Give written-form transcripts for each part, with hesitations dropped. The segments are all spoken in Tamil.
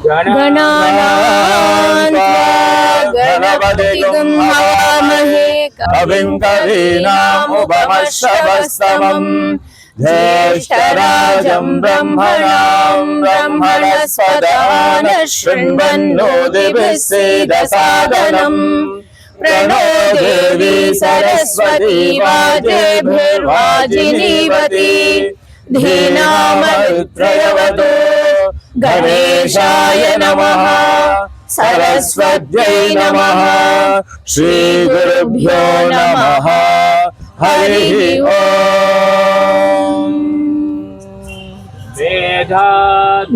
गणानां गणपतिगं हवामहे कविं कवीनामुपमश्रवस्तमम् ज्येष्ठराजं ब्रह्मणां ब्रह्मणस्पत नः शृण्वन्नोतिभिः सीदसादनम् प्रणो देवी सरस्वती वाजेभिर्वाजिनीवती धीनामरुद्रयवतो गणेशाय नमः सरस्वत्यै नमः श्रीगुरुभ्यो नमः हरिः ओम्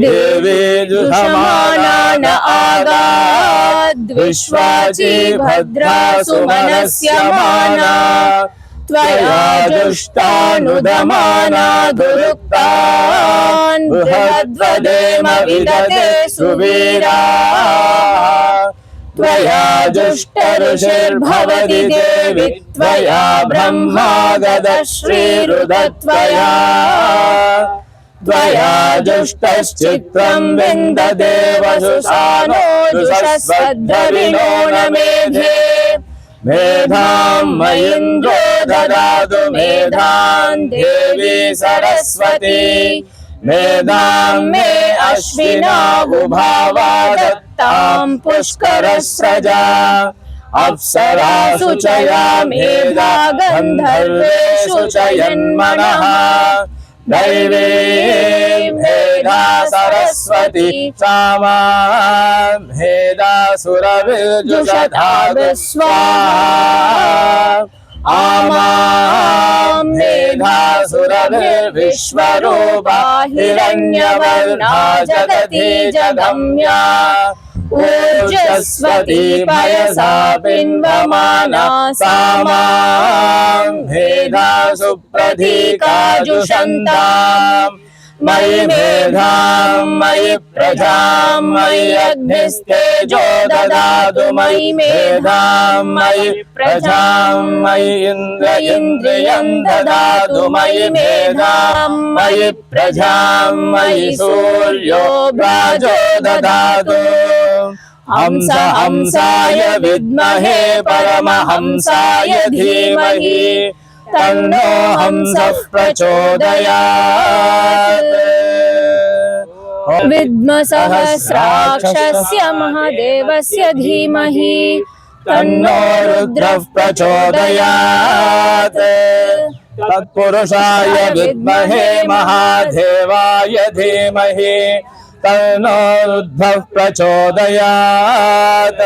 देवी जुषमाना आगाद् विश्वाची भद्रा सुमनस्य माना त्वया दुष्टानुदमाना दुरुक्तान् बृहद्वदेम विदते सुवीरा त्वया जुष्टऋषिर्भवति देवि त्वया ब्रह्मागतः श्रीरुद्रत्वया त्वया जुष्टश्चित्रं विन्दते वसुसानो जुषस्वद्धरिणो न मेधे मेधां मयीन्द्रो ददातु मेधां देवी सरस्वती मेधां मे अश्विनावुभावा दत्तां पुष्करस्रजा अप्सरासु च या मेधा गन्धर्वेषु च यन्मनः दैवी मेधा सरस्वती सामा मेधा सुरविर्जुषधा स्वाहा आमां मेधा सुरविर्विश्वरूपा हिरण्यवर्णा जगति जगम्या ऊर्जस्वती पयसा पिन्वमाना सामां मेधा सुप्रधीका जुषन्ताम् मयि मेधां मयि प्रजां मयि अग्निस्तेजो ददातु मयि मेधां मयि प्रजां मयि इन्द्रियं ददातु मयि मेधां मयि प्रजां मयि सूर्यो राजो ददातु हंस हंसाय विद्महे परमहंसाय धीमहि तन्नो हंसः प्रचोदयात् विद्मसहस्राक्षस्य महादेवस्य धीमहि तन्नो रुद्रः प्रचोदयात् तत्पुरुषाय विद्महे महादेवाय धीमहि तन्नो रुद्रः प्रचोदयात्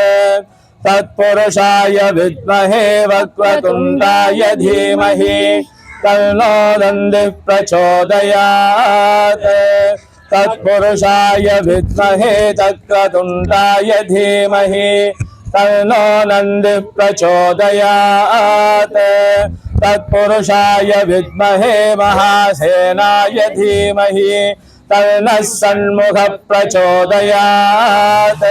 तत्पुरुषाय विद्महे वक्रतुण्डाय धीमहि तन्नो दन्दिः प्रचोदयात् तत्पुरुषाय विद्महे चक्रतुण्डाय धीमहि तन्नो नन्दिः प्रचोदयात् तत्पुरुषाय विद्महे महासेनाय धीमहि तन्नः षण्मुखः प्रचोदयात्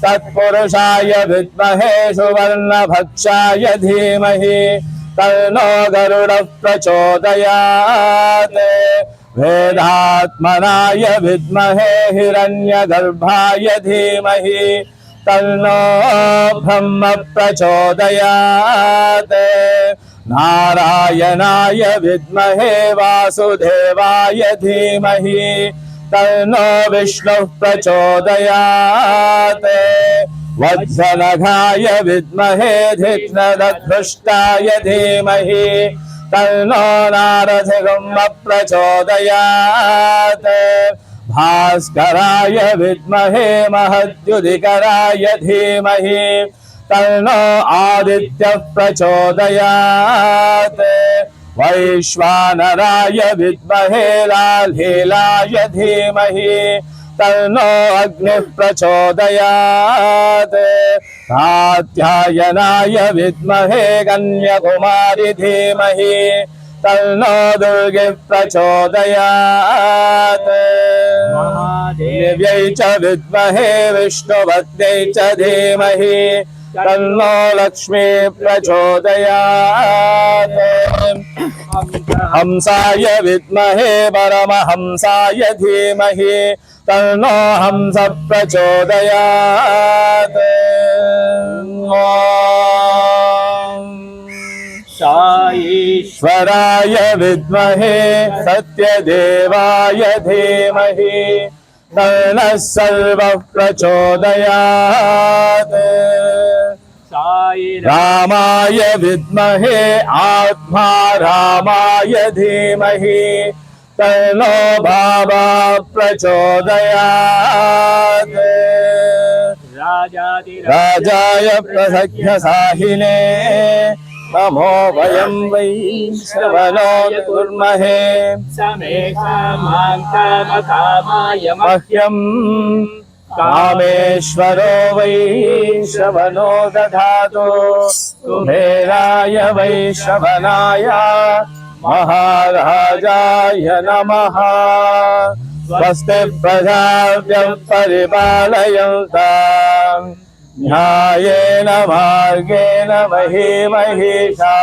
तत्पुरुषाय विद्महे सुवर्णभक्षाय धीमहि तन्नो गरुडः प्रचोदयात् वेदात्मनाय विद्महे हिरण्यगर्भाय धीमहि तन्नो ब्रह्म प्रचोदयात् नारायणाय विद्महे वासुदेवाय धीमहि तन्नो विष्णुः प्रचोदयात् वज्रनखाय विद्महे धिक्नदधृष्टाय धीमहि तन्नो नारसिंह प्रचोदयात् भास्कराय विद्महे महद्युदिकराय धीमहि तन्नो आदित्यः प्रचोदयात् वैश्वानराय विद्महे लालीलाय धीमहि तन्नो अग्निः प्रचोदयात् कात्यायनाय विद्महे कन्याकुमारी धीमहि तन्नो दुर्गे प्रचोदयात् महादेव्यै च विद्महे विष्णुपत्न्यै च धीमहि तन्नो लक्ष्मी प्रचोदयात् हंसाय विद्महे परमहंसाय धीमहि तन्नो हंस प्रचोदयात्। साईश्वराय विद्महे सत्यदेवाय धीमहि तन्नः सर्वः प्रचोदयात्। रामाय विद्महे आत्मा रामाय धीमहि तन्नो भावा प्रचोदयात्। राजाय प्रसख्य साहिने नमो वयं वै श्रवणो कुर्महे मह्यं कामेश्वरो वै श्रवणो दधातु। कुबेराय वै श्रवणाय महाराजाय नमः। स्वस्ति प्रजाभ्यः परिपालयन्ताम् न्यायेन मार्गेण मही महिषा।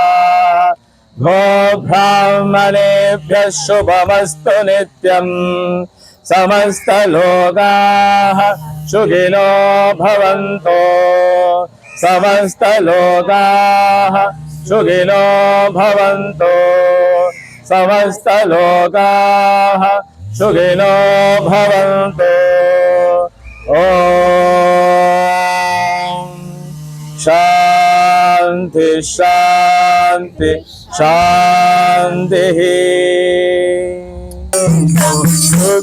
गो ब्राह्मणेभ्यः शुभमस्तु नित्यम् समस्तलोकाः सुखिनो भवन्तु। समस्तलोकाः सुखिनो भवन्तु। समस्तलोकाः सुखिनो भवन्तु। शांति शांति शांति।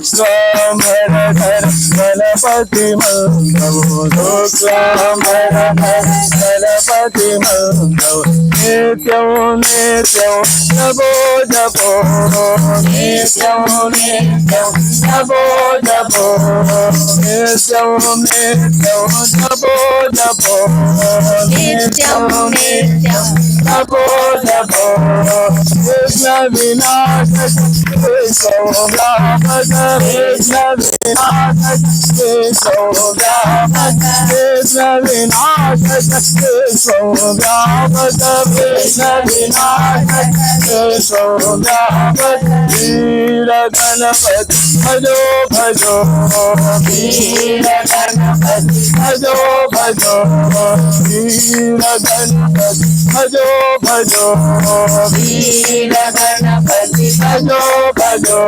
शुक्लांबरधर गणपति गणपति नित्यं नित्यं जपो जपो नित्यं नित्यं जपो जपो नित्यं नित्यं जपो जपो नित्यं नित्यं जपो जपो। विघ्न विनाशक सौव्यापक विघ्न विनाशक सौव्यापक विघ्न विनाशक सौव्यापक विघ्न विनाशक सौव्यापक। वीर गणपति भजो भजो वीर गणपति भजो भजो वीर गणपति भजो भजो वीर गणपति भजो भजो।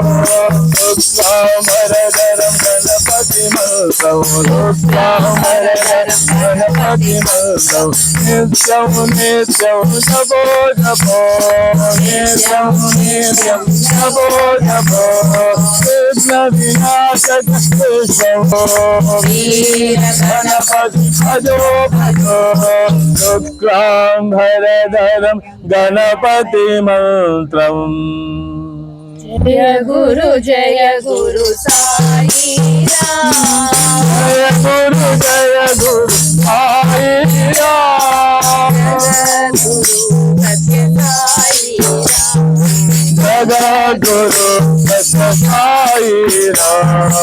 शुक्लांबरधरं गणपतिमं शुक्लांबरधरं गणपतिमं नित्यं नित्यं जपो जपो नित्यं नित्यं जपो जपो। विघ्न विनाशक वीर गणपति भजो भजो। शुक्लांबरधरं गणपतिमन्त्रम्। जय गुरु साई राम। जय गुरु साई राम। जगद्गुरु सत्य साई राम।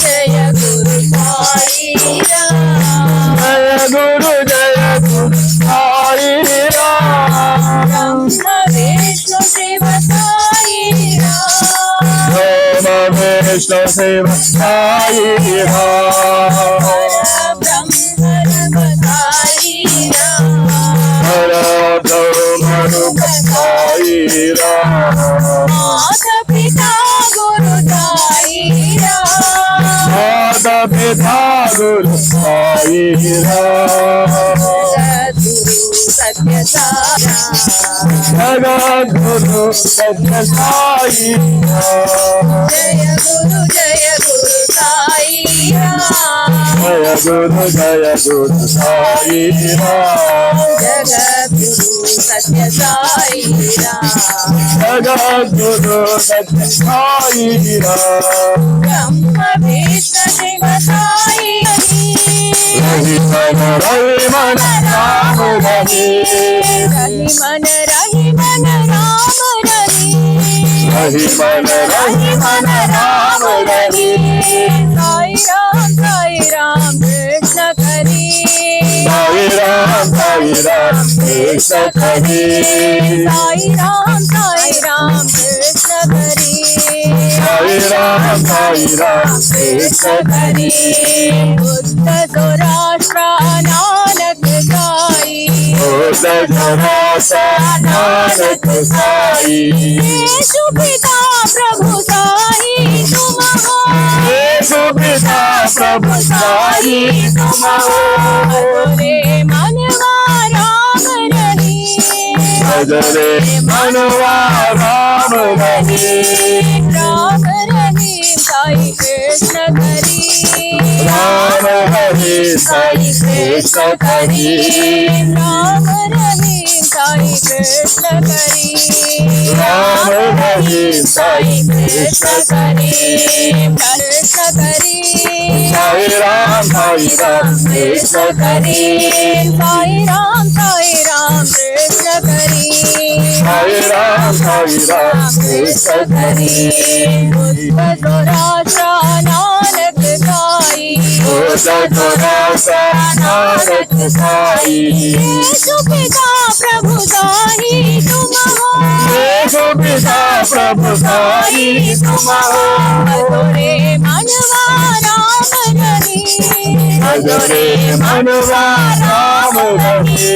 जय गुरु साई राम। गुरु जय गुरु साई राम। ब्रह्म विष्णु शिव साई राम। ब्रह्म विष्णु शिव साई राम। परब्रह्म साई राम। माता पिता गुरु साई राम। माता पिता गुरु साई राम। जगद्गुरु सत्य साई राम। जय गुरु साई राम। जय गुरु साई राम। जगद्गुरु सत्य साई राम। जगद्गुरु सत्य साई राम। ब्रह्म विष्णु शिव साई रही मन राम रही। रही मन राम रही। रही मन राम रही। साई राम कृष्ण हरि। साई राम कृष्ण हरि। साई राम कृष्ण हरि। साई राम कृष्ण हरि। बुद्ध सौराष्ट्र नानक साई, बुद्ध सौराष्ट्र नानक साई। यीशु पिता प्रभु साई तुम हो, यीशु पिता प्रभु साई तुम हो। रे मनवा राम रही, भजरे मनवा राम रही। राम रही साई कृष्ण हरि, राम हरि साई कृष्ण हरि। राम रही साई कृष्ण हरि, राम हरि साई कृष्ण हरि। कृष्ण हरि, साई राम कृष्ण हरि। साई राम कृष्ण हरि, साई राम कृष्ण हरि। बुद्ध सौराष्ट्र नानक साई, बुद्ध सौराष्ट्र नानक साई। यीशु पिता प्रभु साई तुम हो, यीशु पिता प्रभु साई तुम हो। रे मनवा राम रही, भजरे मनवा राम रही।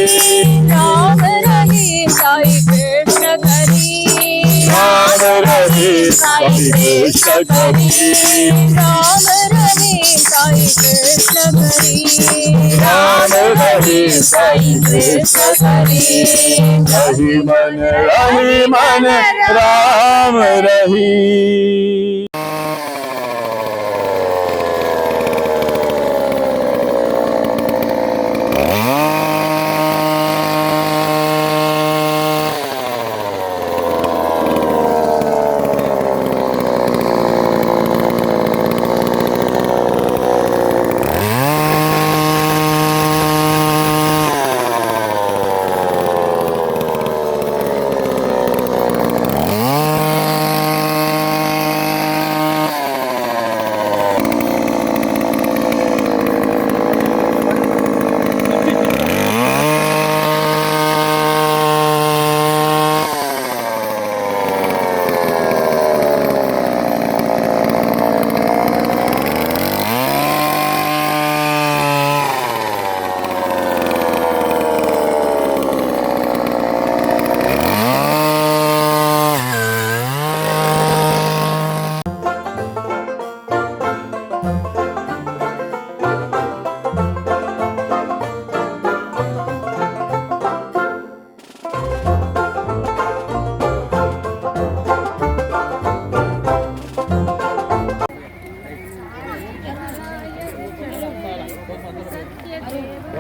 राम रही साई कृष्ण हरि, राम रही साई कृष्ण हरि। राम रही साई कृष्ण हरि, राम रही साई कृष्ण हरि। रही मन राम रही।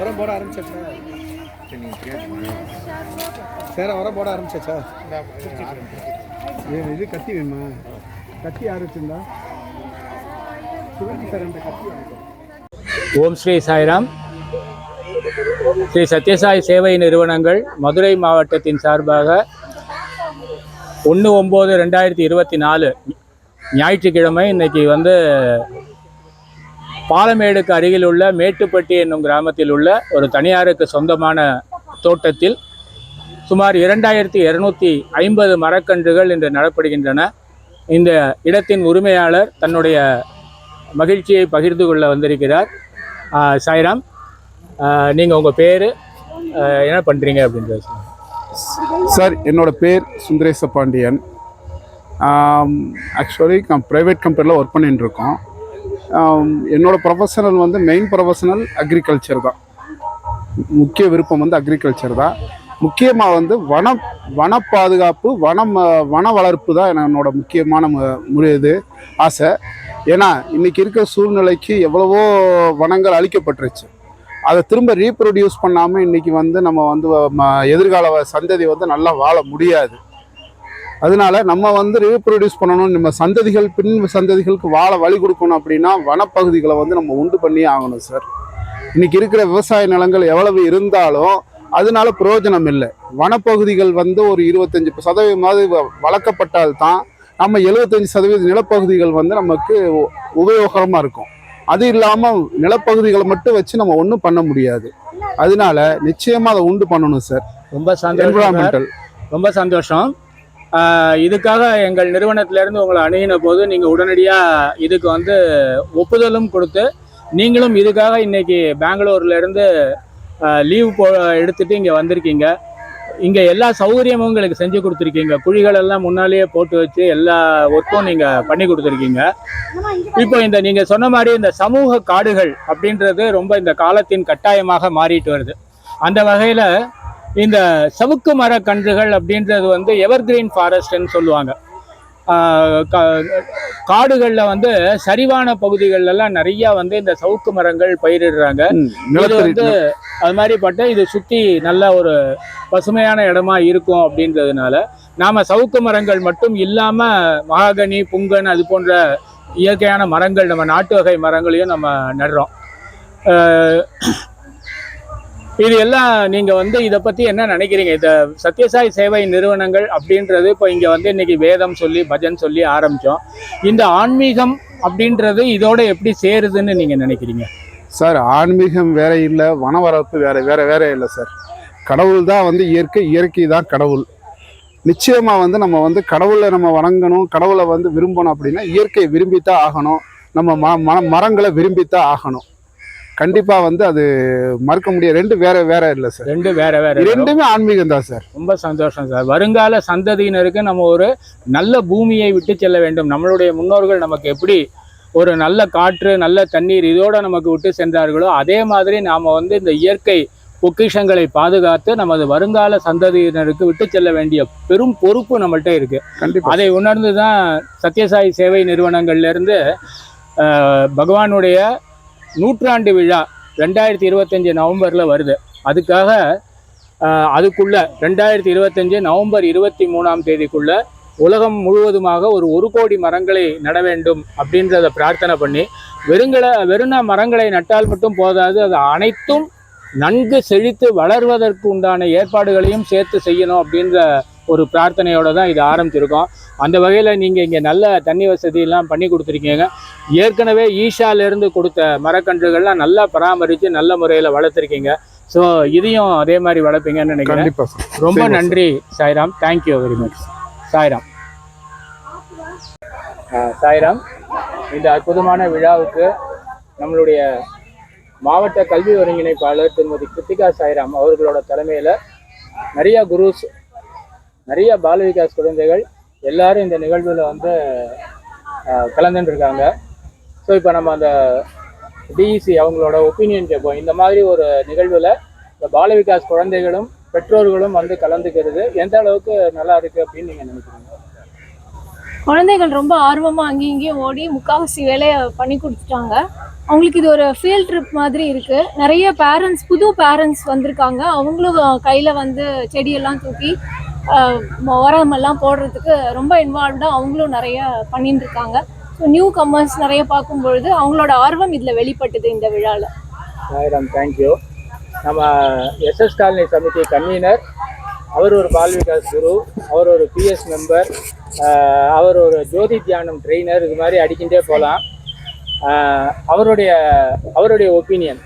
உரம் போட ஆரம்பிச்சாச்சா? சரி உரம் போட ஆரம்பிச்சாச்சா? இது கத்தி வேணுமா? கத்தி யார் வச்சுருந்தா? சிவஜி சார் அந்த கத்தி. ஓம் ஸ்ரீ சாய்ராம். ஸ்ரீ சத்யசாய் சேவை நிறுவனங்கள் மதுரை மாவட்டத்தின் சார்பாக 1/9/2024 ஞாயிற்றுக்கிழமை இன்னைக்கு பாலமேடுக்கு அருகில் உள்ள மேட்டுப்பட்டி என்னும் கிராமத்தில் உள்ள ஒரு தனியாருக்கு சொந்தமான தோட்டத்தில் சுமார் 2250 மரக்கன்றுகள் இன்று நடப்படுகின்றன. இந்த இடத்தின் உரிமையாளர் தன்னுடைய மகிழ்ச்சியை பகிர்ந்து கொள்ள வந்திருக்கிறார். சாய்ராம், நீங்கள் உங்கள் பேர் என்ன பண்ணுறீங்க அப்படின்றது சார்? என்னோட பேர் சுந்தரேச பாண்டியன். ஆக்சுவலி ப்ரைவேட் கம்பெனியில் ஒர்க் பண்ணிட்டு இருக்கோம். என்னோட ப்ரொஃபஷனல் மெயின் ப்ரொஃபஷனல் அக்ரிகல்ச்சர் தான். முக்கிய விருப்பம் அக்ரிகல்ச்சர் தான். முக்கியமாக வன பாதுகாப்பு, வன வளர்ப்பு தான் என்னோட முக்கியமான இது ஆசை. ஏன்னா இன்றைக்கி இருக்கிற சூழ்நிலைக்கு எவ்வளவோ வனங்கள் அழிக்கப்பட்டுருச்சு. அதை திரும்ப ரீப்ரொடியூஸ் பண்ணாமல் இன்றைக்கி நம்ம எதிர்கால சந்ததி நல்லா வாழ முடியாது. அதனால நம்ம ரீப்ரொடியூஸ் பண்ணணும், நம்ம சந்ததிகள் பின் சந்ததிகளுக்கு வாழ வழி கொடுக்கணும். அப்படின்னா வனப்பகுதிகளை நம்ம உண்டு பண்ணியே ஆகணும் சார். இன்றைக்கி இருக்கிற விவசாய நிலங்கள் எவ்வளவு இருந்தாலும் அதனால பிரயோஜனம் இல்லை. வனப்பகுதிகள் ஒரு 25% வளர்க்கப்பட்டால்தான் நம்ம 75% நிலப்பகுதிகள் நமக்கு உபயோகரமாக இருக்கும். அது இல்லாமல் நிலப்பகுதிகளை மட்டும் வச்சு நம்ம ஒன்றும் பண்ண முடியாது. அதனால நிச்சயமாக அதை உண்டு பண்ணணும் சார். ரொம்ப சந்தோஷம். ரொம்ப சந்தோஷம். இதுக்காக எங்கள் நிறுவனத்திலேருந்து உங்களை அணுகின போது நீங்கள் உடனடியாக இதுக்கு வந்து ஒப்புதலும் கொடுத்து நீங்களும் இதுக்காக இன்னைக்கு பெங்களூர்லேருந்து லீவ் எடுத்துட்டு இங்கே வந்திருக்கீங்க. இங்கே எல்லா சௌகரியமும் உங்களுக்கு செஞ்சு கொடுத்துருக்கீங்க. குழிகள் எல்லாம் முன்னாலேயே போட்டு வச்சு எல்லா ஒர்க்கும் நீங்கள் பண்ணி கொடுத்துருக்கீங்க. இப்போ இந்த நீங்கள் சொன்ன மாதிரி இந்த சமூக காடுகள் அப்படின்றது ரொம்ப இந்த காலத்தின் கட்டாயமாக மாறிட்டு வருது. அந்த வகையில் இந்த சவுக்கு மர கன்றுகள் அப்படின்றது வந்து எவர்கிரீன் ஃபாரஸ்ட்ன்னு சொல்லுவாங்க. காடுகளில் வந்து சரிவான பகுதிகளெல்லாம் நிறைய வந்து இந்த சவுக்கு மரங்கள் பயிரிடுறாங்க. இது வந்து அது மாதிரிப்பட்ட இது சுற்றி நல்ல ஒரு பசுமையான இடமா இருக்கும் அப்படின்றதுனால நாம் சவுக்கு மரங்கள் மட்டும் இல்லாமல் மகாகனி, புங்கன் அது போன்ற இயற்கையான மரங்கள், நம்ம நாட்டு வகை மரங்களையும் நம்ம நடுறோம். இது எல்லாம் நீங்கள் வந்து இதை பற்றி என்ன நினைக்கிறீங்க? இந்த சத்யசாய் சேவை நிறுவனங்கள் அப்படின்றது இப்போ இங்கே வந்து இன்னைக்கு வேதம் சொல்லி பஜன் சொல்லி ஆரம்பித்தோம். இந்த ஆன்மீகம் அப்படின்றது இதோட எப்படி சேருதுன்னு நீங்கள் நினைக்கிறீங்க? சார், ஆன்மீகம் வேற இல்லை, வனவரப்பு வேற இல்லை சார். கடவுள் தான் வந்து இயற்கை தான் கடவுள். நிச்சயமாக வந்து நம்ம வந்து கடவுளை நம்ம வணங்கணும், கடவுளை வந்து விரும்பணும் அப்படின்னா இயற்கையை விரும்பித்தான் ஆகணும். நம்ம மரங்களை விரும்பித்தான் ஆகணும். கண்டிப்பா வந்து அது மறுக்க முடியாது. ரெண்டு வேற இல்லை சார். ரெண்டுமே ஆன்மீகம் தான் சார். ரொம்ப சந்தோஷம் சார். வருங்கால சந்ததியினருக்கு நம்ம ஒரு நல்ல பூமியை விட்டு செல்ல வேண்டும். நம்மளுடைய முன்னோர்கள் நமக்கு எப்படி ஒரு நல்ல காற்று, நல்ல தண்ணீர் இதோட நமக்கு விட்டு சென்றார்களோ அதே மாதிரி நாம் வந்து இந்த இயற்கை பொக்கிஷங்களை பாதுகாத்து நமது வருங்கால சந்ததியினருக்கு விட்டு செல்ல வேண்டிய பெரும் பொறுப்பு நம்மள்கிட்ட இருக்கு. கண்டிப்பாக அதை உணர்ந்து தான் சத்யசாய் சேவை நிறுவனங்கள்லேருந்து பகவானுடைய 100ஆண்டு விழா 2025 நவம்பரில் வருது. அதுக்காக அதுக்குள்ள 2025 நவம்பர் 23ஆம் தேதிக்குள்ள உலகம் முழுவதுமாக ஒரு 1 கோடி மரங்களை நட வேண்டும் அப்படின்றத பிரார்த்தனை பண்ணி வெறும் மரங்களை நட்டால் மட்டும் போதாது, அது அனைத்தும் நன்கு செழித்து வளர்வதற்கு உண்டான ஏற்பாடுகளையும் சேர்த்து செய்யணும் அப்படின்ற ஒரு பிரார்த்தனையோடு தான் இது ஆரம்பிச்சிருக்கோம். அந்த வகையில் நீங்கள் இங்கே நல்ல தண்ணி வசதியெல்லாம் பண்ணி கொடுத்துருக்கீங்க. ஏற்கனவே ஈஷாலேருந்து கொடுத்த மரக்கன்றுகள்லாம் நல்லா பராமரித்து நல்ல முறையில் வளர்த்துருக்கீங்க. ஸோ இதையும் அதே மாதிரி வளர்ப்பீங்கன்னு நினைக்கிறேன். ரொம்ப நன்றி Sairam. Thank you very much. Sairam. Sairam, இந்த அற்புதமான விழாவுக்கு நம்மளுடைய மாவட்ட கல்வி ஒருங்கிணைப்பாளர் திருமதி கிருத்திகா சாய்ராம் அவர்களோட தலைமையில் நிறைய குருஸ், நிறைய பால விகாஸ் குழந்தைகள் எல்லாரும் இந்த நிகழ்வில் வந்து கலந்துருக்காங்க. ஸோ இப்போ நம்ம அந்த டிஇசி அவங்களோட ஒப்பீனியன் கேட்போம். இந்த மாதிரி ஒரு நிகழ்வில் இந்த பால விகாஸ் குழந்தைகளும் பெற்றோர்களும் வந்து கலந்துக்கிறது எந்த அளவுக்கு நல்லா இருக்குது அப்படின்னு நீங்கள் நினைக்கிறீங்க? குழந்தைகள் ரொம்ப ஆர்வமாக அங்கேயும் இங்கேயும் ஓடி முக்கால்வாசி வேலையை பண்ணி கொடுத்துட்டாங்க. அவங்களுக்கு இது ஒரு ஃபீல்ட் ட்ரிப் மாதிரி இருக்குது. நிறைய பேரண்ட்ஸ், புது பேரண்ட்ஸ் வந்திருக்காங்க. அவங்களும் கையில் வந்து செடியெல்லாம் தூக்கி உரமெல்லாம் போடுறதுக்கு ரொம்ப இன்வால்வ்டாக அவங்களும் நிறைய பண்ணிட்டு இருக்காங்க. ஸோ நியூ கம்மர்ஸ் நிறைய பார்க்கும்பொழுது அவங்களோட ஆர்வம் இதில் வெளிப்பட்டுது இந்த விழாவில். சாய்ராம், தேங்க்யூ. நம்ம எஸ்எஸ் காலனி சமிதி கன்வீனர், அவர் ஒரு பால் விகாஸ் குரு, அவர் ஒரு பிஎஸ் மெம்பர், அவர் ஒரு ஜோதி தியானம் ட்ரெயினர், இது மாதிரி அடிக்கிட்டே போகலாம். அவருடைய ஒப்பீனியன்.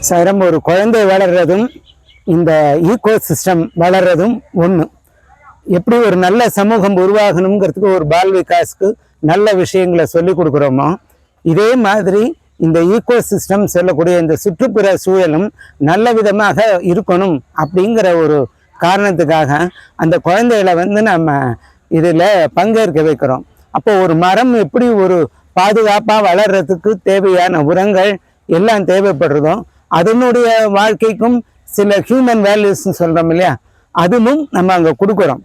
சாய்ராம், ஒரு குழந்தை வளர்றதும் இந்த ஈகோ சிஸ்டம் வளர்றதும் ஒன்று. எப்படி ஒரு நல்ல சமூகம் உருவாகணுங்கிறதுக்கு ஒரு பால் விகாஸ்க்கு நல்ல விஷயங்களை சொல்லி கொடுக்குறோமோ, இதே மாதிரி இந்த ஈகோ சிஸ்டம் சொல்லக்கூடிய இந்த சுற்றுப்புற சூழலும் நல்ல விதமாக இருக்கணும் அப்படிங்கிற ஒரு காரணத்துக்காக அந்த குழந்தைகளை வந்து நம்ம இதில் பங்கேற்க வைக்கிறோம். அப்போ ஒரு மரம் எப்படி ஒரு பாதுகாப்பாக வளர்கிறதுக்கு தேவையான உரங்கள் எல்லாம் தேவைப்படுறதோ அதனுடைய வாழ்க்கைக்கும் சில ஹியூமன் வேல்யூஸ்ன்னு சொல்கிறோம் இல்லையா, அதுவும் நம்ம அங்கே கொடுக்குறோம்.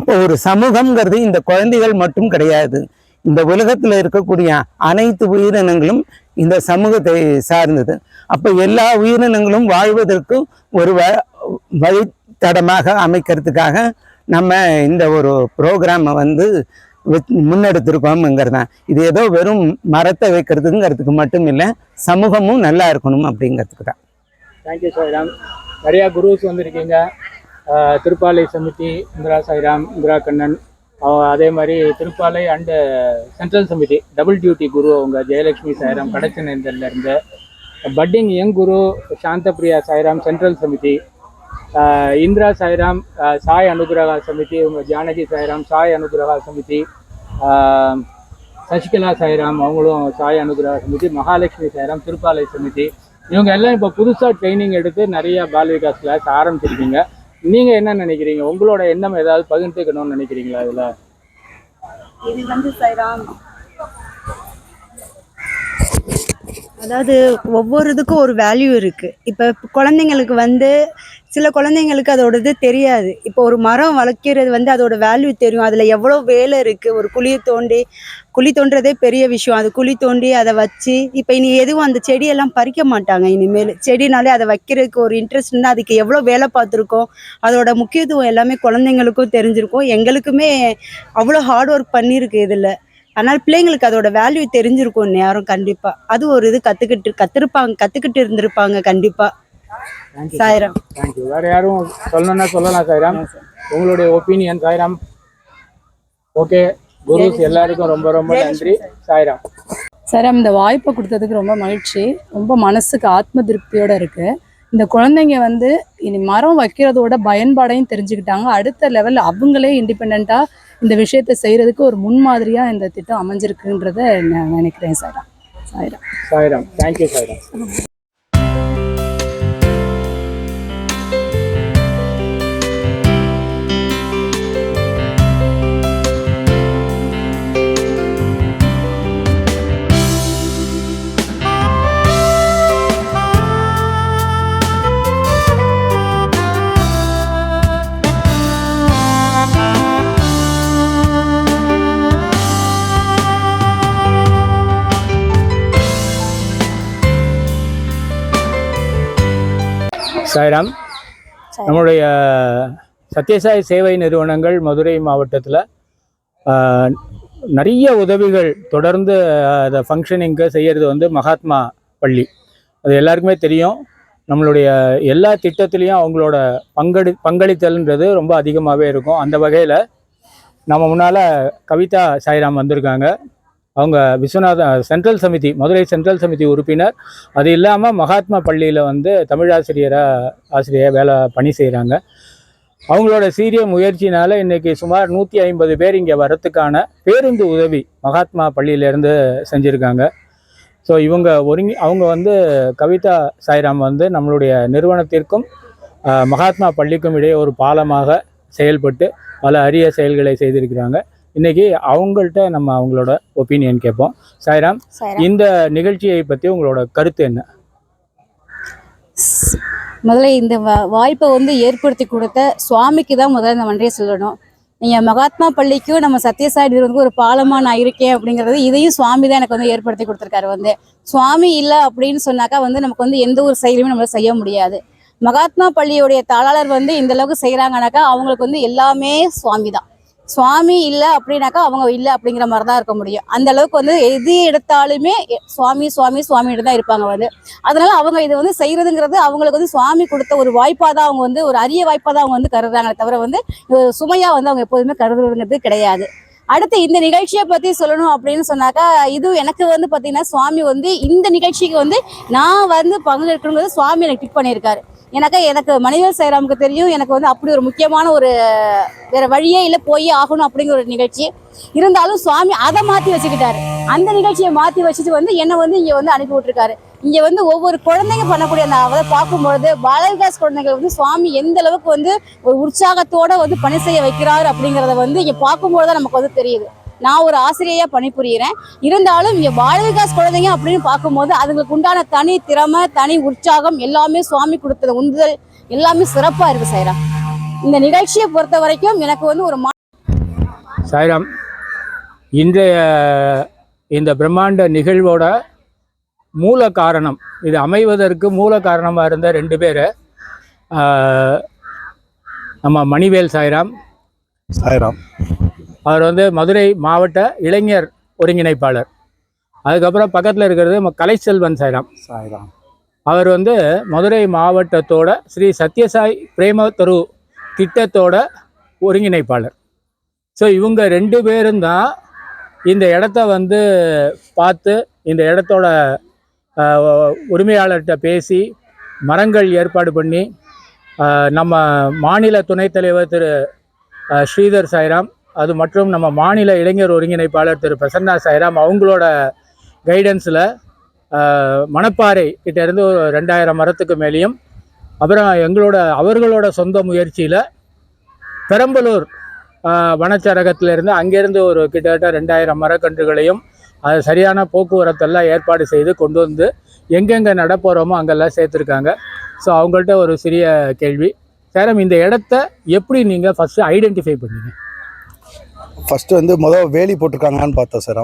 இப்போ ஒரு சமூகங்கிறது இந்த குழந்தைகள் மட்டும் கிடையாது. இந்த உலகத்தில் இருக்கக்கூடிய அனைத்து உயிரினங்களும் இந்த சமூகத்தை சார்ந்தது. அப்போ எல்லா உயிரினங்களும் வாழ்வதற்கு ஒரு வழித்தடமாக அமைக்கிறதுக்காக நம்ம இந்த ஒரு ப்ரோக்ராமை வந்து முன்னெடுத்திருக்கோம்ங்கிறது தான். இது ஏதோ வெறும் மரத்தை வைக்கிறதுங்கிறதுக்கு மட்டும் இல்லை, சமூகமும் நல்லா இருக்கணும் அப்படிங்கிறதுக்கு தான். தேங்க்யூ சாய்ராம். நிறையா குருஸ் வந்திருக்கீங்க. திருப்பாலை சமிதி இந்திரா சாய்ராம், இந்திரா கண்ணன், அதே மாதிரி Tiruppalai and central Samithi double duty குரு அவங்க ஜெயலட்சுமி சாய்ராம் கடச்சனேந்தர்லேருந்து, பட்டிங் யங் குரு சாந்தபிரியா சாய்ராம் சென்ட்ரல் சமிதி, இந்திரா சாய்ராம் சாய் அனுகிரகா சமிதி, ஜானகி சாய்ராம் சாய் அனுகிரகா சமிதி, சசிகலா சாய்ராம் அவங்களும் சாய் அனுகிரகா சமிதி, மகாலட்சுமி சாய்ராம் திருப்பாலை சமிதி, இவங்க எல்லாம் இப்போ புதுசாக ட்ரைனிங் எடுத்து நிறைய பால் விகாஸ் கிளாஸ் ஆரம்பிச்சிருக்கீங்க. நீங்கள் என்ன நினைக்கிறீங்க? உங்களோட எண்ணம் ஏதாவது பகிர்ந்துக்கணும்னு நினைக்கிறீங்களா? இதில் இது வந்து சாய்ராம், அதாவது ஒவ்வொரு இதுக்கும் ஒரு வேல்யூ இருக்குது. இப்போ குழந்தைங்களுக்கு வந்து சில குழந்தைங்களுக்கு அதோட இது தெரியாது. இப்போ ஒரு மரம் வளர்க்கிறது வந்து அதோட வேல்யூ தெரியும், அதில் எவ்வளோ வேலை இருக்குது. ஒரு குழி தோண்டுறதே பெரிய விஷயம். அது குழி தோண்டி அதை வச்சு இப்போ இனி எதுவும் அந்த செடியெல்லாம் பறிக்க மாட்டாங்க இனிமேல். செடினாலே அதை வைக்கிறதுக்கு ஒரு இன்ட்ரெஸ்ட் இருந்தால் அதுக்கு எவ்வளோ வேலை பார்த்துருக்கோம், அதோட முக்கியத்துவம் எல்லாமே குழந்தைங்களுக்கும் தெரிஞ்சிருக்கும், எங்களுக்குமே அவ்வளோ ஹார்ட் ஒர்க் பண்ணியிருக்கு இதில். அதனால் பிள்ளைங்களுக்கு அதோட வேல்யூ தெரிஞ்சிருக்கும் நேரம். கண்டிப்பாக அது ஒரு இது கற்றுக்கிட்டு இருந்திருப்பாங்க கண்டிப்பாக. சாய்ராம். தேங்க்யூ. வேறு யாரும் சொல்லணும்னா சொல்லலாம் சாய்ராம், உங்களுடைய ஒப்பீனியன் சாய்ராம். ஓகே குருஸ், எல்லாருக்கும் ரொம்ப ரொம்ப நன்றி. சாய்ராம். சாய்ராம், இந்த வாய்ப்பை கொடுத்ததுக்கு ரொம்ப மகிழ்ச்சி. ரொம்ப மனசுக்கு ஆத்ம திருப்தியோடு இருக்குது. இந்த குழந்தைங்க வந்து இனி மரம் வைக்கிறதோட பயன்பாடையும் தெரிஞ்சுக்கிட்டாங்க. அடுத்த லெவலில் அவங்களே இண்டிபெண்ட்டாக இந்த விஷயத்தை செய்கிறதுக்கு ஒரு முன்மாதிரியாக இந்த திட்டம் அமைஞ்சிருக்குன்றத நான் நினைக்கிறேன். சாய்ராம். சாய்ராம். சாய்ராம். தேங்க்யூ சாய்ராம். சாய்ராம். நம்மளுடைய சத்யசாய் சேவை நிறுவனங்கள் மதுரை மாவட்டத்தில் நிறைய உதவிகள் தொடர்ந்து அதை ஃபங்க்ஷனிங்கு செய்கிறது வந்து மகாத்மா பள்ளி. அது எல்லாருக்குமே தெரியும். நம்மளுடைய எல்லா திட்டத்துலேயும் அவங்களோட பங்களித்தல்ன்றது ரொம்ப அதிகமாகவே இருக்கும். அந்த வகையில் நம்ம முன்னால் கவிதா சாய்ராம் வந்திருக்காங்க. அவங்க விஸ்வநாத சென்ட்ரல் சமிதி, மதுரை சென்ட்ரல் சமிதி உறுப்பினர். அது இல்லாமல் மகாத்மா பள்ளியில் வந்து தமிழ் ஆசிரியர் வேலை பணி செய்கிறாங்க. அவங்களோட சீரிய முயற்சினால் இன்றைக்கி சுமார் 150 பேர் இங்கே வரத்துக்கான பேருந்து உதவி மகாத்மா பள்ளியிலேருந்து செஞ்சுருக்காங்க. ஸோ அவங்க வந்து கவிதா சாய்ராம் வந்து நம்மளுடைய நிறுவனத்திற்கும் மகாத்மா பள்ளிக்கும் இடையே ஒரு பாலமாக செயல்பட்டு பல அரிய செயல்களை செய்திருக்கிறாங்க. இன்னைக்கு அவங்கள்ட்ட நம்ம அவங்களோட ஒப்பீனியன் கேட்போம். சாய்ராம், இந்த நிகழ்ச்சியை பற்றி உங்களோட கருத்து என்ன? முதல்ல இந்த வாய்ப்பை வந்து ஏற்படுத்தி கொடுத்த சுவாமிக்கு தான் முதல்ல இந்த நன்றியை சொல்லணும். நீங்கள் மகாத்மா பள்ளிக்கும் நம்ம சத்யசாய் நிறுவனத்துக்கு ஒரு பாலமாக நான் இருக்கேன் அப்படிங்கிறது இதையும் சுவாமி தான் எனக்கு வந்து ஏற்படுத்தி கொடுத்துருக்காரு. வந்து சுவாமி இல்லை அப்படின்னு சொன்னாக்கா வந்து நமக்கு வந்து எந்த ஒரு செயலுமே நம்மளால செய்ய முடியாது. மகாத்மா பள்ளியுடைய தாளாளர் வந்து இந்த அளவுக்கு செய்கிறாங்கனாக்கா அவங்களுக்கு வந்து எல்லாமே சுவாமி தான். சுவாமி இல்லை அப்படின்னாக்கா அவங்க இல்லை அப்படிங்கிற மாதிரி தான் இருக்க முடியும். அந்த அளவுக்கு வந்து எது எடுத்தாலுமே சுவாமி சுவாமி சுவாமிகிட்ட தான் இருப்பாங்க வந்து. அதனால அவங்க இது வந்து செய்யறதுங்கிறது அவங்களுக்கு வந்து சுவாமி கொடுத்த ஒரு வாய்ப்பாக தான் அவங்க வந்து ஒரு அரிய வாய்ப்பாக தான் அவங்க வந்து கருதுறாங்களே தவிர வந்து சுமையா வந்து அவங்க எப்போதுமே கருதுறதுங்கிறது கிடையாது. அடுத்து இந்த நிகழ்ச்சியை பற்றி சொல்லணும் அப்படின்னு சொன்னாக்கா, இது எனக்கு வந்து பார்த்தீங்கன்னா சுவாமி வந்து இந்த நிகழ்ச்சிக்கு வந்து நான் வந்து பங்கெடுக்கணுங்கிறது சுவாமி எனக்கு டிக் பண்ணியிருக்காரு. எனக்கு மணிவேல் சாய்ராமுக்கு தெரியும், எனக்கு வந்து அப்படி ஒரு முக்கியமான ஒரு வேற வழியே இல்லை, போய் ஆகணும் அப்படிங்கிற ஒரு நிகழ்ச்சி இருந்தாலும் சுவாமி அதை மாற்றி வச்சுக்கிட்டாரு. அந்த நிகழ்ச்சியை மாற்றி வச்சுட்டு வந்து என்னை வந்து இங்கே வந்து அனுப்பி விட்டுருக்காரு. இங்கே வந்து ஒவ்வொரு குழந்தைங்க பண்ணக்கூடிய அந்த அதை பார்க்கும்பொழுது பாலவிகாஸ் குழந்தைகள் வந்து சுவாமி எந்த அளவுக்கு வந்து ஒரு உற்சாகத்தோட வந்து பணி செய்ய வைக்கிறாரு அப்படிங்கிறத வந்து இங்கே பார்க்கும்போது தான் நமக்கு வந்து தெரியுது. நான் ஒரு ஆசிரியையாக பணிபுரிகிறேன், இருந்தாலும் இங்கே பாலவிகாஸ் குழந்தைங்க அப்படின்னு பார்க்கும்போது அதுங்களுக்கு உண்டான தனி திறமை, தனி உற்சாகம் எல்லாமே சுவாமி கொடுத்தது உந்துதல் எல்லாமே சிறப்பாக இருக்குது. சாய்ராம், இந்த நிகழ்ச்சியை பொறுத்த வரைக்கும் எனக்கு வந்து ஒரு சாய்ராம், இன்றைய இந்த பிரம்மாண்ட நிகழ்வோட மூல காரணம், இது அமைவதற்கு மூல காரணமாக இருந்த 2 பேர், நம்ம மணிவேல் சாய்ராம். அவர் வந்து மதுரை மாவட்ட இளைஞர் ஒருங்கிணைப்பாளர். அதுக்கப்புறம் பக்கத்தில் இருக்கிறது கலைச்செல்வன் சாய்ராம். அவர் வந்து மதுரை மாவட்டத்தோட ஸ்ரீ சத்யசாய் பிரேம தரு திட்டத்தோட ஒருங்கிணைப்பாளர். ஸோ இவங்க 2 பேரும் தான் இந்த இடத்த வந்து பார்த்து இந்த இடத்தோட உரிமையாளர்கிட்ட பேசி மரங்கள் ஏற்பாடு பண்ணி நம்ம மாநில துணைத் தலைவர் திரு ஸ்ரீதர் சாய்ராம், அது மற்றும் நம்ம மாநில இளைஞர் ஒருங்கிணைப்பாளர் திரு பிரசன்னா சாய்ராம் அவங்களோட கைடன்ஸில் மணப்பாறை கிட்டேருந்து ஒரு 2000 மரத்துக்கு மேலேயும், அப்புறம் அவர்களோட சொந்த முயற்சியில் பெரம்பலூர் வனச்சரகத்திலேருந்து அங்கேருந்து ஒரு கிட்டத்தட்ட 2000 மரக்கன்றுகளையும் அது சரியான போக்குவரத்தெல்லாம் ஏற்பாடு செய்து கொண்டு வந்து எங்கெங்கே நடப்போகிறோமோ அங்கெல்லாம் சேர்த்துருக்காங்க. ஸோ அவங்கள்ட்ட ஒரு சிறிய கேள்வி. சேரம், இந்த இடத்த எப்படி நீங்கள் ஃபஸ்ட்டு ஐடென்டிஃபை பண்ணீங்க? ஃபஸ்ட்டு வந்து வேலி போட்டிருக்காங்களான்னு பார்த்தோம் சார்.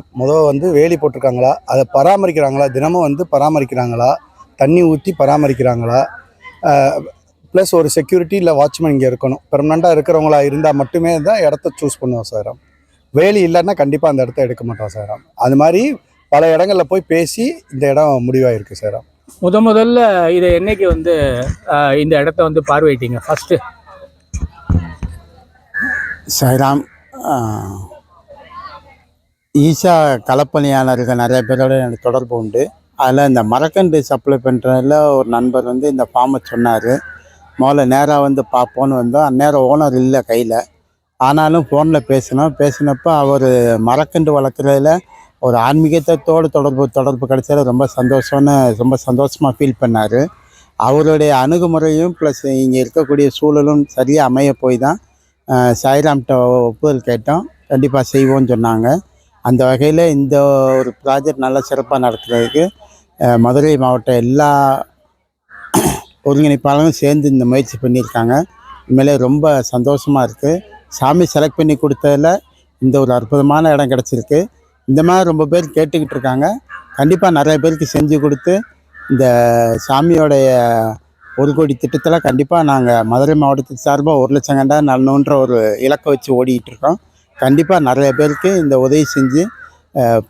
வந்து வேலி போட்டிருக்காங்களா, அதை பராமரிக்கிறாங்களா, தினமும் வந்து பராமரிக்கிறாங்களா, தண்ணி ஊற்றி பராமரிக்கிறாங்களா, ப்ளஸ் ஒரு செக்யூரிட்டி இல்லை வாட்ச்மேன் இங்கே இருக்கணும். பெர்மனண்ட்டாக இருக்கிறவங்களா இருந்தால் மட்டுமே தான் இடத்த சூஸ் பண்ணுவோம் சார். வேலி இல்லைன்னா கண்டிப்பாக அந்த இடத்த எடுக்க மாட்டோம் சார். அது மாதிரி பல இடங்களில் போய் பேசி இந்த இடம் முடிவாயிருக்கு சார். முதல்ல இதை என்னைக்கு வந்து இந்த இடத்த வந்து பார்வையிட்டீங்க ஃபஸ்ட்டு? சாய்ராம், ஈஷா களப்பணியாளர்கள் நிறைய பேரோட எனக்கு தொடர்பு உண்டு. அதில் இந்த மரக்கன்று சப்ளை பண்ணுறதுல ஒரு நண்பர் வந்து இந்த ஃபார்மை சொன்னார். முதல்ல நேராக வந்து பார்ப்போன்னு வந்தோம். அந்நேரம் ஓனர் இல்லை கையில். ஆனாலும் ஃபோனில் பேசினப்போ அவர் மரக்கன்று வளர்க்குறதுல ஒரு ஆன்மீகத்தோடு தொடர்பு கிடைச்சது ரொம்ப சந்தோஷமாக ஃபீல் பண்ணார். அவருடைய அணுகுமுறையும் ப்ளஸ் இங்கே இருக்கக்கூடிய சூழலும் சரியாக அமைய போய் தான் சாய்ராம்கிட்ட ஒப்புதல் கேட்டோம். கண்டிப்பாக செய்வோம்னு சொன்னாங்க. அந்த வகையில் இந்த ஒரு ப்ராஜெக்ட் நல்லா சிறப்பாக நடத்துறதுக்கு மதுரை மாவட்ட எல்லா ஒருங்கிணைப்பாளரும் சேர்ந்து இந்த முயற்சி பண்ணியிருக்காங்க. உண்மையிலே ரொம்ப சந்தோஷமாக இருக்குது. சாமி செலக்ட் பண்ணி கொடுத்ததில் இந்த ஒரு அற்புதமான இடம் கிடச்சிருக்கு. இந்த மாதிரி ரொம்ப பேர் கேட்டுக்கிட்டு இருக்காங்க. கண்டிப்பாக நிறைய பேருக்கு செஞ்சு கொடுத்து இந்த சாமியோடைய 1 கோடி திட்டத்தில் கண்டிப்பாக நாங்கள் மதுரை மாவட்டத்துக்கு சார்பாக 1 லட்சம் கண்டா நடணுன்ற ஒரு இலக்கை வச்சு ஓடிக்கிட்டு இருக்கோம். கண்டிப்பாக நிறைய பேருக்கு இந்த உதவி செஞ்சு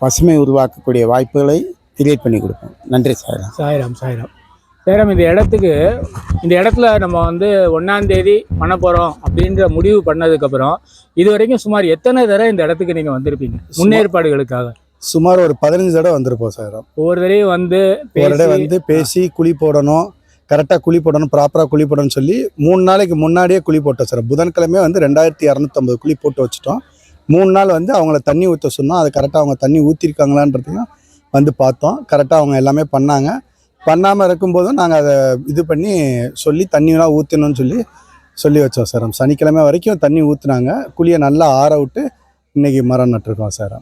பசுமை உருவாக்கக்கூடிய வாய்ப்புகளை கிரியேட் பண்ணி கொடுப்போம். நன்றி சாய்ராம். சாய்ராம். இந்த இடத்துல நம்ம வந்து 1ஆம் தேதி பண்ண போகிறோம் அப்படின்ற முடிவு பண்ணதுக்கப்புறம் இது வரைக்கும் சுமார் எத்தனை தடவை இந்த இடத்துக்கு நீங்கள் வந்திருப்பீங்க முன்னேற்பாடுகளுக்காக? சுமார் ஒரு 15 தடவை வந்திருப்போம் சார். ஒவ்வொரு தடவையும் வந்து பேசி குழி போடணும், கரெக்டாக குழி போடணும், ப்ராப்பராக குழி போடணும்னு சொல்லி 3 நாளைக்கு முன்னாடியே குழி போட்டோம் சார். புதன்கிழமை வந்து 2250 குழி போட்டு வச்சுட்டோம். 3 நாள் வந்து அவங்கள தண்ணி ஊற்ற சொன்னோம். அது கரெக்டாக அவங்க தண்ணி ஊற்றிருக்காங்களான்றதையும் வந்து பார்த்தோம். கரெக்டாக அவங்க எல்லாமே பண்ணாமல் இருக்கும்போதும் நாங்கள் அதை இது பண்ணி சொல்லி தண்ணியெலாம் ஊற்றணும்னு சொல்லி வச்சோம் சார். சனிக்கிழமை வரைக்கும் தண்ணி ஊற்றுனாங்க. குழியை நல்லா ஆற விட்டு இன்றைக்கி மரம் நட்டுருக்கோம் சார்.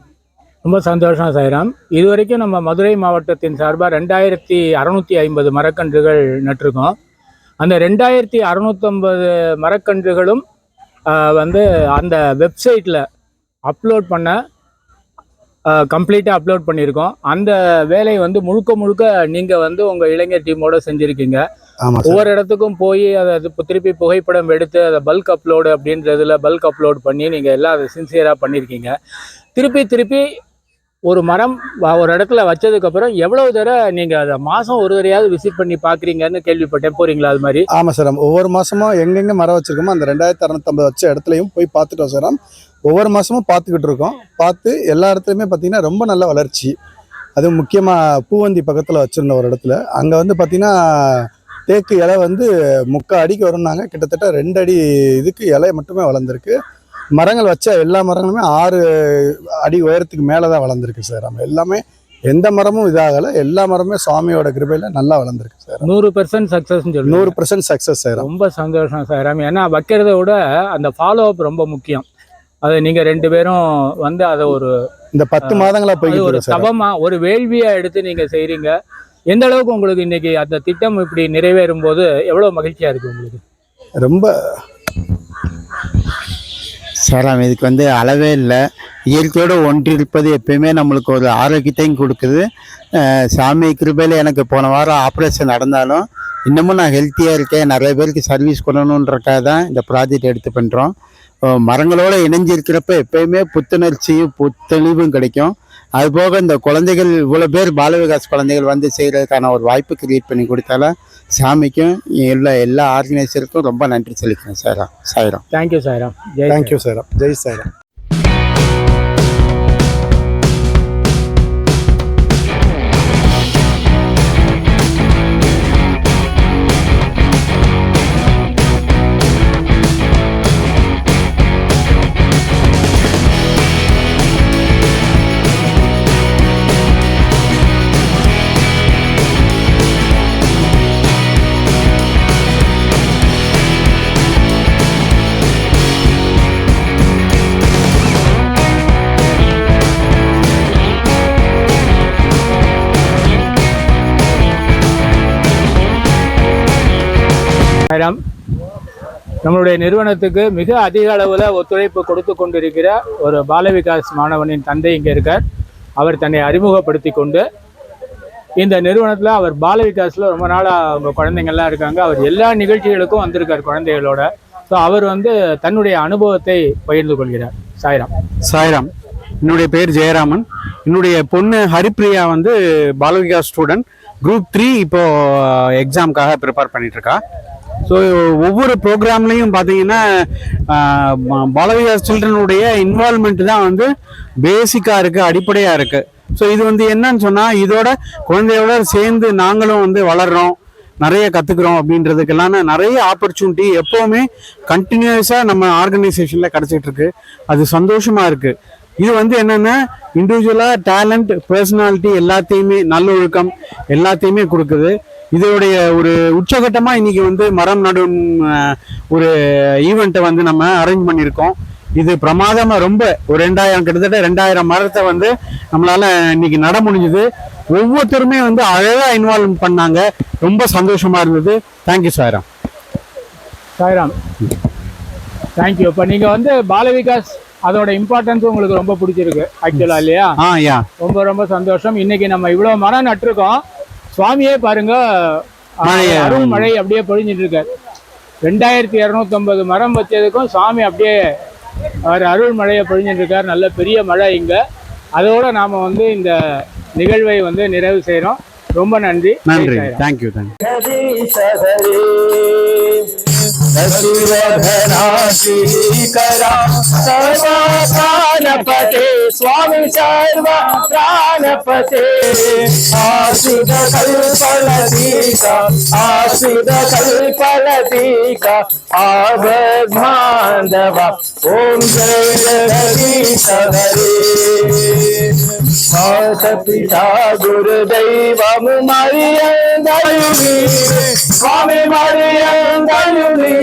ரொம்ப சந்தோஷம் சாய்ராம். இது வரைக்கும் நம்ம மதுரை மாவட்டத்தின் சார்பாக 2650 மரக்கன்றுகள் நட்டிருக்கோம். அந்த 2650 மரக்கன்றுகளும் வந்து அந்த வெப்சைட்டில் கம்ப்ளீட்டாக அப்லோட் பண்ணியிருக்கோம். அந்த வேலையை வந்து முழுக்க நீங்கள் வந்து உங்கள் இளைஞர் டீமோடு செஞ்சுருக்கீங்க. ஒவ்வொரு இடத்துக்கும் போய் அதை திருப்பி புகைப்படம் எடுத்து அதை பல்க் அப்லோட் பண்ணி நீங்கள் எல்லாம் அதை சின்சியராக பண்ணியிருக்கீங்க. திருப்பி ஒரு மரம் ஒரு இடத்துல வச்சதுக்கப்புறம் எவ்வளவு தடவை நீங்கள் அதை மாதம் ஒரு தடையாவது விசிட் பண்ணி பார்க்குறீங்கன்னு கேள்விப்பட்டேன். போகிறீங்களா அது மாதிரி? ஆமாம் சார். ஒவ்வொரு மாதமும் எங்கெங்கே மரம் வச்சுருக்கோமோ அந்த 2650 வச்ச இடத்துலையும் போய் பார்த்துட்டோம் சார். ஒவ்வொரு மாதமும் பார்த்துக்கிட்டு இருக்கோம். பார்த்து எல்லா இடத்துலையுமே பார்த்திங்கன்னா ரொம்ப நல்ல வளர்ச்சி. அதுவும் முக்கியமாக பூவந்தி பக்கத்தில் வச்சுருந்த ஒரு இடத்துல அங்கே வந்து பார்த்திங்கன்னா தேக்கு இலை வந்து 3/4 அடிக்கு வரும்னாங்க. கிட்டத்தட்ட 2 அடி இதுக்கு இலை மட்டுமே வளர்ந்துருக்கு. மரங்கள் வச்ச எல்லா மரங்களுமே 6 அடி உயரத்துக்கு மேலே தான் வளர்ந்துருக்கு சார். நம்ம எல்லாமே எந்த மரமும் இதாகலை. எல்லா மரமே சுவாமியோட கிருபையில் நல்லா வளர்ந்துருக்கு சார். 100% சக்ஸஸ். 100% success sir. ரொம்ப சந்தோஷம் சார். ஏன்னா வைக்கிறத விட அந்த ஃபாலோ அப் ரொம்ப முக்கியம். அதை நீங்கள் 2 பேரும் வந்து அதை இந்த 10 மாதங்களா போய் ஒரு சபமா ஒரு வேள்வியா எடுத்து நீங்கள் செய்கிறீங்க. எந்த அளவுக்கு உங்களுக்கு இன்னைக்கு அந்த திட்டம் இப்படி நிறைவேறும் போது எவ்வளோ மகிழ்ச்சியாக இருக்குது உங்களுக்கு? ரொம்ப சாராம், இதுக்கு வந்து அளவே இல்லை. இயற்கையோடு ஒன்றிருப்பது எப்பயுமே நம்மளுக்கு ஒரு ஆரோக்கியத்தையும் கொடுக்குது. சாமி கிருபையில் எனக்கு போன வாரம் ஆப்ரேஷன் நடந்தாலும் இன்னமும் நான் ஹெல்த்தியாக இருக்கேன். நிறைய பேருக்கு சர்வீஸ் பண்ணணுன்றக்காக தான் இந்த ப்ராஜெக்ட் எடுத்து பண்ணுறோம். மரங்களோடு இணைஞ்சிருக்கிறப்ப எப்பயுமே புத்துணர்ச்சியும் புத்தெளிவும் கிடைக்கும். அதுபோக இந்த குழந்தைகள் இவ்வளோ பேர் பால விகாஸ் குழந்தைகள் வந்து செய்கிறதுக்கான ஒரு வாய்ப்பு கிரியேட் பண்ணி கொடுத்தாலும் சாமிக்கும் எல்லா ஆர்கனைசருக்கும் ரொம்ப நன்றி சொல்லிக்கிறேன் சாய்ராம். தேங்க்யூ சாய்ராம். தேங்க்யூ சாய்ராம். ஜெய் சாய்ராம். சாய்ராம். நம்மளுடைய நிறுவனத்துக்கு மிக அதிக அளவில் ஒத்துழைப்பு கொடுத்து கொண்டிருக்கிற ஒரு பாலவிகாஸ் மாணவனின் தந்தை இங்கே இருக்கார். அவர் தன்னை அறிமுகப்படுத்தி கொண்டு இந்த நிறுவனத்தில் அவர் பாலவிகாஸில் ரொம்ப நாளாக அவங்க குழந்தைங்கள்லாம் இருக்காங்க. அவர் எல்லா நிகழ்ச்சிகளுக்கும் வந்திருக்கார் குழந்தைகளோட. ஸோ அவர் தன்னுடைய அனுபவத்தை பகிர்ந்து கொள்கிறார். சாய்ராம். சாய்ராம். என்னுடைய பேர் ஜெயராமன். என்னுடைய பொண்ணு ஹரிப்ரியா பாலவிகாஸ் ஸ்டூடெண்ட், குரூப் 3 இப்போ எக்ஸாமுக்காக ப்ரிப்பேர் பண்ணிகிட்ருக்கா. ஸோ ஒவ்வொரு ப்ரோக்ராம்லேயும் பார்த்தீங்கன்னா பாலவிகாஸ் சில்ட்ரனுடைய இன்வால்மெண்ட் தான் பேசிக்காக இருக்குது, அடிப்படையாக இருக்குது. ஸோ இது என்னன்னு சொன்னால், இதோட குழந்தையோட சேர்ந்து நாங்களும் வளர்கிறோம், நிறைய கற்றுக்குறோம் அப்படின்றதுக்கெல்லாம் நிறைய ஆப்பர்ச்சுனிட்டி எப்போவுமே கண்டினியூஸாக நம்ம ஆர்கனைசேஷனில் கிடச்சிட்ருக்கு. அது சந்தோஷமாக இருக்குது. இது என்னென்னா இண்டிவிஜுவலாக டேலண்ட், பர்சனாலிட்டி எல்லாத்தையுமே, நல்லொழுக்கம் எல்லாத்தையுமே கொடுக்குது. இதோடைய ஒரு உச்சகட்டமாக இன்னைக்கு மரம் நடும் ஒரு ஈவெண்ட்டை நம்ம அரேஞ்ச் பண்ணியிருக்கோம். இது பிரமாதமாக ரொம்ப ஒரு 2000 கிட்டத்தட்ட 2000 மரத்தை நம்மளால இன்னைக்கு நட முடிஞ்சுது. ஒவ்வொருத்தருமே அழகாக இன்வால்வ் பண்ணாங்க. ரொம்ப சந்தோஷமா இருந்தது. தேங்க்யூ சாய்ராம். சாய்ராம், தேங்க்யூ. இப்போ நீங்கள் பாலவிகாஸ் அதோட இம்பார்ட்டன்ஸ் உங்களுக்கு ரொம்ப பிடிச்சிருக்கு ஆக்சுவலாக, இல்லையா? யா, ரொம்ப ரொம்ப சந்தோஷம். இன்னைக்கு நம்ம இவ்வளோ மரம் நட்டுருக்கோம். சுவாமியே பாருங்க, அருள் மழை அப்படியே பொழிஞ்சிட்டு இருக்காரு. 2250 மரம் வச்சதுக்கும் சுவாமி அப்படியே அவர் அருள் மழையை பொழிஞ்சிட்டு இருக்கார். நல்ல பெரிய மழை இங்கே. அதோட நாம் இந்த நிகழ்வை நிறைவு செய்கிறோம். ரொம்ப நன்றி. நன்றி. தேங்க்யூ. स्वामी सर्व प्राणपते आश्रित कल्पलतिका आश्रित कल्पलतिका आबद्धांधव ओम जय जगदीश हरे माता पिता गुरुदैवम मरियंदयुनी स्वामी मरियंदयुनी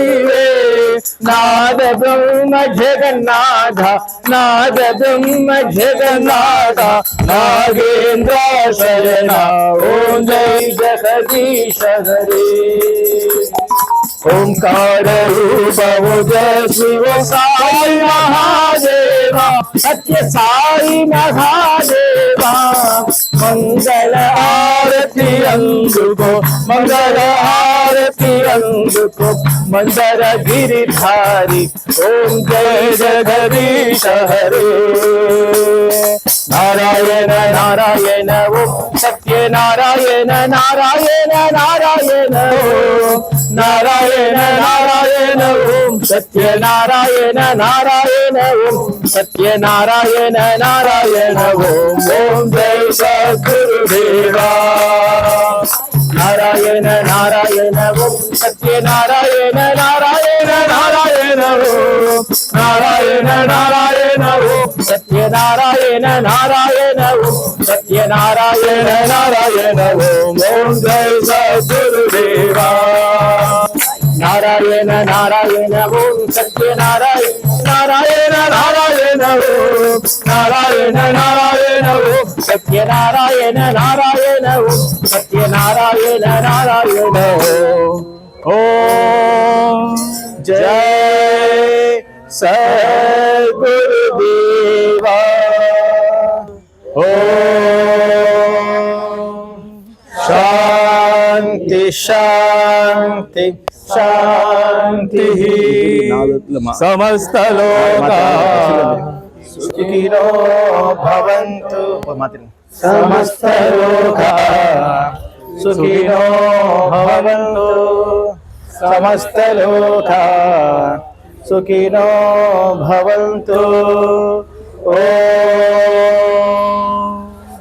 नाद ब्रह्म जगन्नाथ नाद ब्रह्म जगन्नाथ नागेंद्र शरण ओम जय जगदीश हरे ओंकार रूप शिव साई महादेवा सत्य साई महादेवा मंगल आरती अंगुको मंगल आरती अंगुको मंदर गिरिधारी ओम जय जगदीश हरे नारायण नारायण ओम सत्य नारायण नारायण नारायण ओम नारायण नारायण ओम सत्य नारायण नारायण ओम सत्य नारायण नारायण ओम ओम जय सद्गुरुदेवा नारायण नारायण ओम सत्य नारायण नारायण नारायण ओम नारायण नारायण ओम सत्य नारायण नारायण ओम सत्य नारायण नारायण ओम ओम जय सद्गुरुदेवा नारायण नारायण ओम सत्य नारायण नारायण नारायण ओम नारायण नारायण ओम सत्य नारायण नारायण ओम सत्य नारायण नारायण ओम जय सद्गुरुदेवा ओम शांति शांति शांति समस्त लोका सुखिनो भवन्तु समस्त लोका सुखिनो भवन्तु समस्त लोका सुखिनो भवन्तु ओम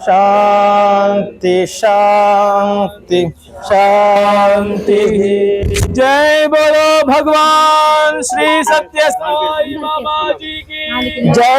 शांति शांति शांति जय बोलो भगवान श्री सत्य साई बाबा जी की जय।